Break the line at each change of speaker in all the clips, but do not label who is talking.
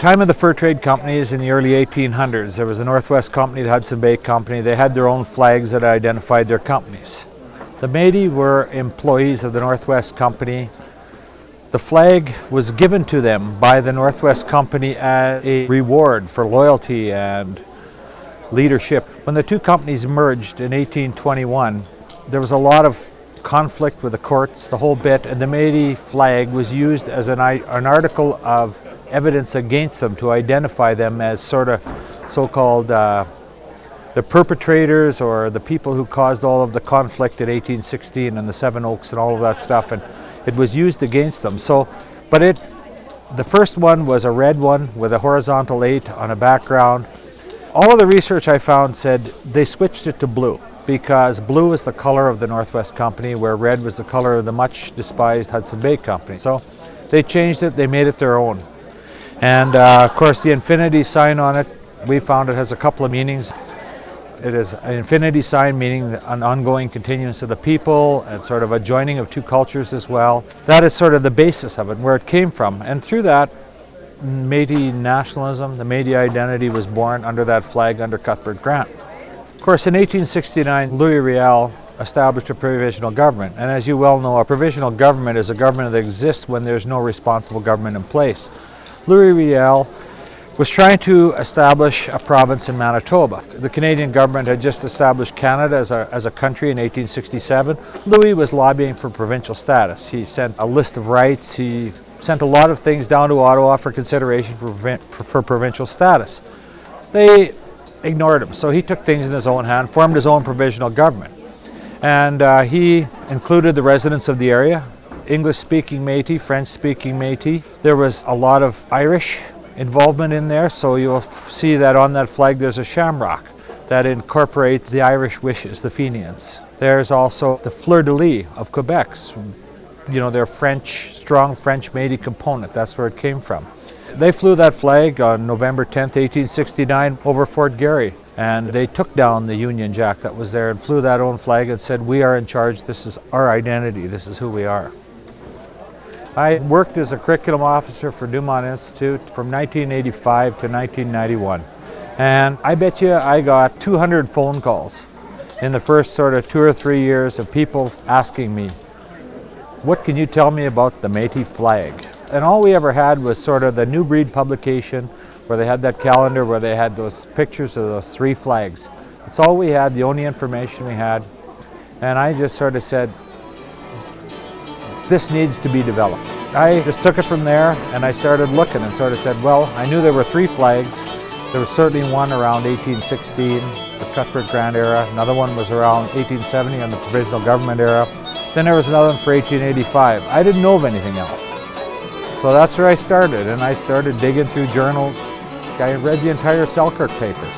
time of the fur trade companies in the early 1800s, there was a Northwest Company, the Hudson Bay Company. They had their own flags that identified their companies. The Métis were employees of the Northwest Company. The flag was given to them by the Northwest Company as a reward for loyalty and leadership. When the two companies merged in 1821, there was a lot of conflict with the courts, the whole bit, and the Métis flag was used as an article of evidence against them to identify them as sort of so-called the perpetrators or the people who caused all of the conflict in 1816 and the Seven Oaks and all of that stuff, and it was used against them. So, but the first one was a red one with a horizontal 8 on a background. All of the research I found said they switched it to blue because blue is the color of the Northwest Company, where red was the color of the much despised Hudson Bay Company. So they changed it, they made it their own. And of course the infinity sign on it, we found it has a couple of meanings. It is an infinity sign, meaning an ongoing continuance of the people and sort of a joining of two cultures as well. That is sort of the basis of it, where it came from. And through that, Métis nationalism, the Métis identity was born under that flag under Cuthbert Grant. Of course, in 1869, Louis Riel established a provisional government. And as you well know, a provisional government is a government that exists when there's no responsible government in place. Louis Riel was trying to establish a province in Manitoba. The Canadian government had just established Canada as a country in 1867. Louis was lobbying for provincial status. He sent a list of rights. He sent a lot of things down to Ottawa for consideration for provincial status. They ignored him, so he took things in his own hand, formed his own provisional government. And he included the residents of the area, English-speaking Métis, French-speaking Métis. There was a lot of Irish involvement in there, so you'll see that on that flag there's a shamrock that incorporates the Irish wishes, the Fenians. There's also the fleur-de-lis of Quebec, you know, their French, strong French Métis component. That's where it came from. They flew that flag on November 10th, 1869 over Fort Garry, and they took down the Union Jack that was there and flew that own flag and said, "We are in charge, this is our identity, this is who we are." I worked as a curriculum officer for Dumont Institute from 1985 to 1991. And I bet you I got 200 phone calls in the first sort of 2 or 3 years of people asking me, "What can you tell me about the Métis flag?" And all we ever had was sort of the New Breed publication where they had that calendar where they had those pictures of those 3 flags. That's all we had, the only information we had. And I just sort of said, this needs to be developed. I just took it from there and I started looking and sort of said, well, I knew there were 3 flags. There was certainly one around 1816, the Cuthbert Grant era. Another one was around 1870 in the provisional government era. Then there was another one for 1885. I didn't know of anything else. So that's where I started, and I started digging through journals. I read the entire Selkirk papers.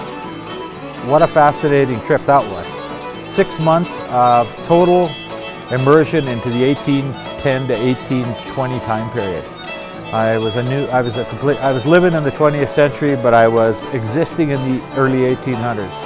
What a fascinating trip that was. 6 months of total immersion into the 1810 to 1820 time period. I was living in the 20th century, but I was existing in the early 1800s.